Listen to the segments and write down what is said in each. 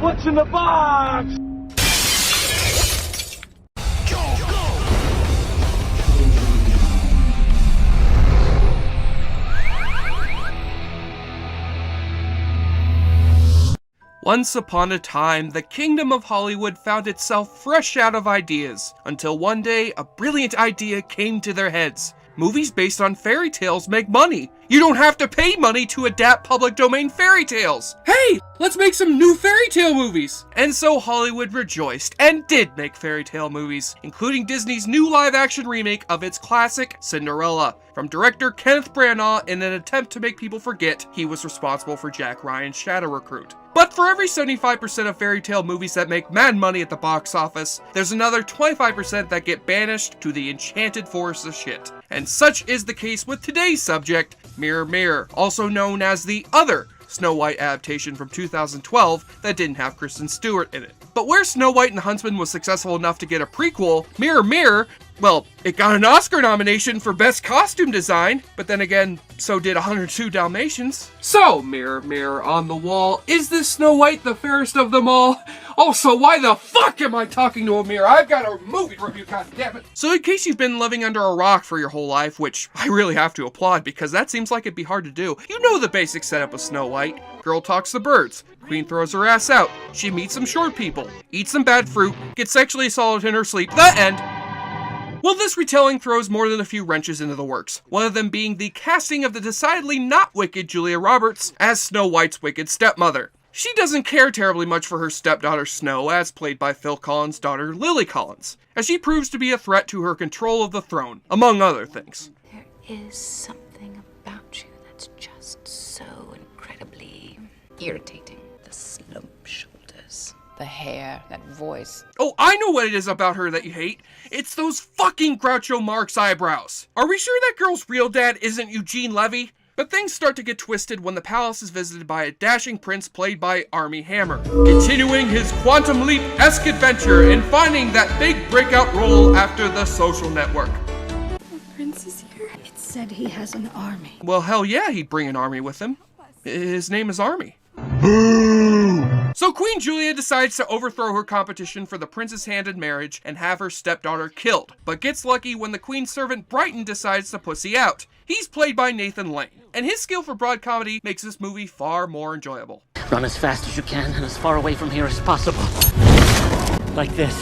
What's in the box? Once upon a time, the kingdom of Hollywood found itself fresh out of ideas, until one day, a brilliant idea came to their heads. Movies based on fairy tales make money. You don't have to pay money to adapt public domain fairy tales. Hey, let's make some new fairy tale movies. And so Hollywood rejoiced and did make fairy tale movies, including Disney's new live-action remake of its classic Cinderella, from director Kenneth Branagh in an attempt to make people forget he was responsible for Jack Ryan's Shadow Recruit. But for every 75% of fairy tale movies that make mad money at the box office, there's another 25% that get banished to the enchanted forest of shit. And such is the case with today's subject, Mirror Mirror, also known as the other Snow White adaptation from 2012 that didn't have Kristen Stewart in it. But where Snow White and the Huntsman was successful enough to get a prequel, Mirror Mirror, well, it got an Oscar nomination for Best Costume Design, but then again, so did 102 Dalmatians. So, Mirror Mirror on the wall, is this Snow White the fairest of them all? Also, why the fuck am I talking to a mirror? I've got a movie review, goddammit! So in case you've been living under a rock for your whole life, which I really have to applaud because that seems like it'd be hard to do, you know the basic setup of Snow White. Girl talks to birds, queen throws her ass out, she meets some short people, eats some bad fruit, gets sexually assaulted in her sleep, the end! Well, this retelling throws more than a few wrenches into the works, one of them being the casting of the decidedly not wicked Julia Roberts as Snow White's wicked stepmother. She doesn't care terribly much for her stepdaughter Snow, as played by Phil Collins' daughter Lily Collins, as she proves to be a threat to her control of the throne, among other things. There is something about you that's just so incredibly irritating. The slump shoulders, the hair, that voice. Oh, I know what it is about her that you hate. It's those fucking Groucho Marx eyebrows. Are we sure that girl's real dad isn't Eugene Levy? But things start to get twisted when the palace is visited by a dashing prince played by Armie Hammer, continuing his Quantum Leap-esque adventure in finding that big breakout role after The Social Network. The prince is here. It said he has an army. Well, hell yeah, he'd bring an army with him. His name is Armie. So Queen Julia decides to overthrow her competition for the prince's hand in marriage and have her stepdaughter killed, but gets lucky when the queen's servant Brighton decides to pussy out. He's played by Nathan Lane, and his skill for broad comedy makes this movie far more enjoyable. Run as fast as you can and as far away from here as possible. Like this.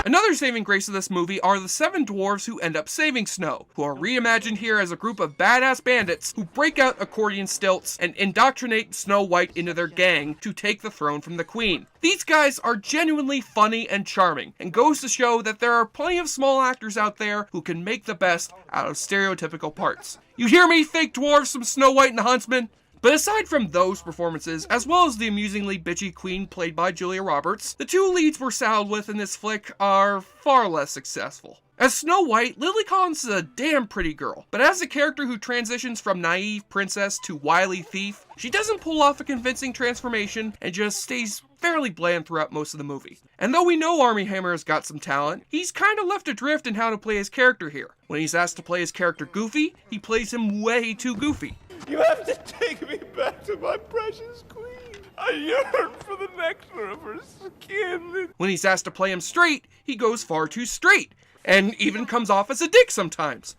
Another saving grace of this movie are the 7 dwarves who end up saving Snow, who are reimagined here as a group of badass bandits who break out accordion stilts and indoctrinate Snow White into their gang to take the throne from the queen. These guys are genuinely funny and charming, and goes to show that there are plenty of small actors out there who can make the best out of stereotypical parts. You hear me, fake dwarves from Snow White and the Huntsman? But aside from those performances, as well as the amusingly bitchy queen played by Julia Roberts, the 2 leads we're saddled with in this flick are far less successful. As Snow White, Lily Collins is a damn pretty girl, but as a character who transitions from naive princess to wily thief, she doesn't pull off a convincing transformation and just stays fairly bland throughout most of the movie. And though we know Armie Hammer has got some talent, he's kinda left adrift in how to play his character here. When he's asked to play his character goofy, he plays him way too goofy. You have to take me back to my precious queen. I yearn for the nectar of her skin. When he's asked to play him straight, he goes far too straight, and even comes off as a dick sometimes.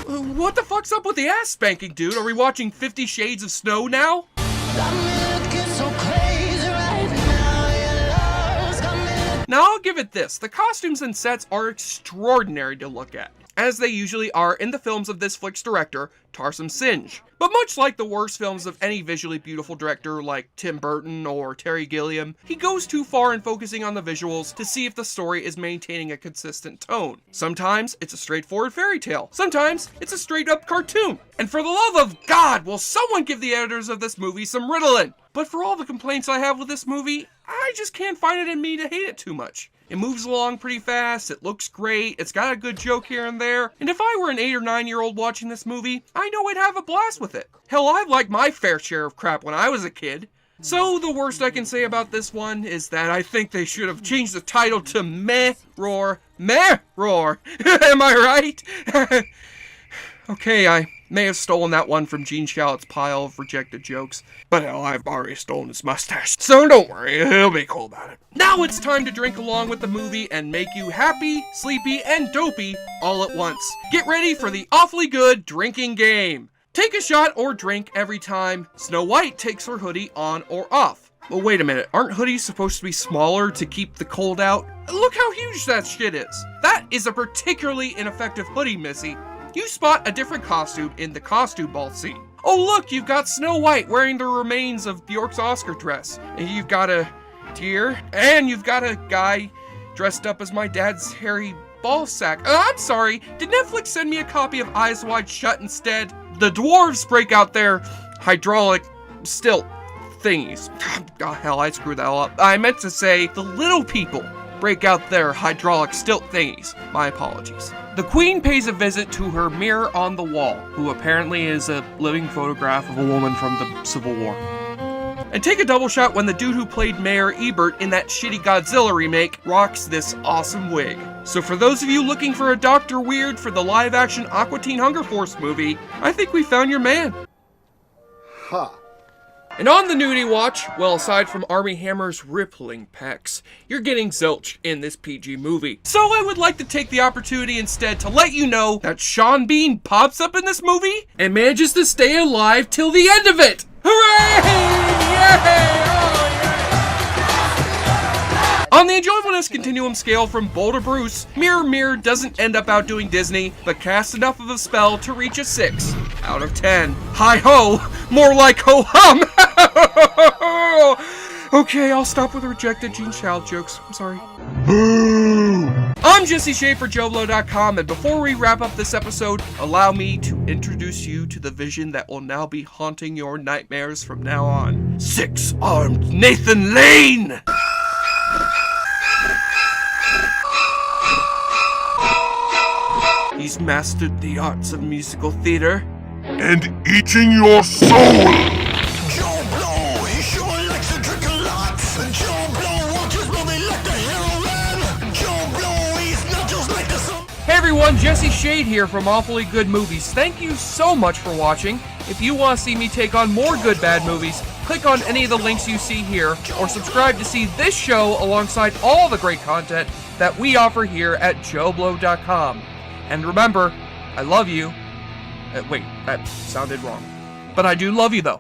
What the fuck's up with the ass spanking, dude? Are we watching 50 Shades of Snow now? Now I'll give it this, the costumes and sets are extraordinary to look at, as they usually are in the films of this flick's director, Tarsam Singh. But much like the worst films of any visually beautiful director like Tim Burton or Terry Gilliam, he goes too far in focusing on the visuals to see if the story is maintaining a consistent tone. Sometimes it's a straightforward fairy tale, sometimes it's a straight up cartoon. And for the love of God, will someone give the editors of this movie some Ritalin? But for all the complaints I have with this movie, I just can't find it in me to hate it too much. It moves along pretty fast, it looks great, it's got a good joke here and there, and if I were an 8 or 9-year-old watching this movie, I know I'd have a blast with it. Hell, I've liked my fair share of crap when I was a kid. So the worst I can say about this one is that I think they should have changed the title to Meh Roar. Am I right? Okay, I May have stolen that one from Gene Shalit's pile of rejected jokes. But hell, I've already stolen his mustache, so don't worry, he'll be cool about it. Now it's time to drink along with the movie and make you happy, sleepy, and dopey all at once. Get ready for the awfully good drinking game. Take a shot or drink every time Snow White takes her hoodie on or off. Well, wait a minute, aren't hoodies supposed to be smaller to keep the cold out? Look how huge that shit is. That is a particularly ineffective hoodie, Missy. You spot a different costume in the costume ball scene. Oh look, you've got Snow White wearing the remains of Bjork's Oscar dress. And you've got a deer, and you've got a guy dressed up as my dad's hairy ball sack. I'm sorry, did Netflix send me a copy of Eyes Wide Shut instead? The dwarves break out their hydraulic stilt thingies. Oh hell, I screwed that all up. I meant to say the little people break out their hydraulic stilt thingies. My apologies. The Queen pays a visit to her mirror on the wall, who apparently is a living photograph of a woman from the Civil War. And take a double shot when the dude who played Mayor Ebert in that shitty Godzilla remake rocks this awesome wig. So for those of you looking for a Dr. Weird for the live-action Aqua Teen Hunger Force movie, I think we found your man. Huh. And on the nudie watch, well, aside from Armie Hammer's rippling pecs, you're getting zilch in this PG movie. So I would like to take the opportunity instead to let you know that Sean Bean pops up in this movie and manages to stay alive till the end of it. Hooray! Yay! On the enjoyableness continuum scale from Boulder Bruce, Mirror Mirror doesn't end up outdoing Disney, but casts enough of a spell to reach a 6 out of 10. Hi-ho! More like ho-hum! Okay, I'll stop with rejected Gene Shalit jokes. I'm sorry. I'm Jesse Shea for JoBlo.com, and before we wrap up this episode, allow me to introduce you to the vision that will now be haunting your nightmares from now on. Six-armed Nathan Lane! He's mastered the arts of musical theater. And eating your soul! Joe Blow, he sure likes to drink a lot. Joe Blow watches movie like the hero man. Joe Blow eats nachos like the sun. Hey everyone, Jesse Shade here from Awfully Good Movies. Thank you so much for watching. If you want to see me take on more good bad movies, click on any of the links you see here, or subscribe to see this show alongside all the great content that we offer here at JoBlo.com. And remember, I love you. Wait, that sounded wrong. But I do love you though.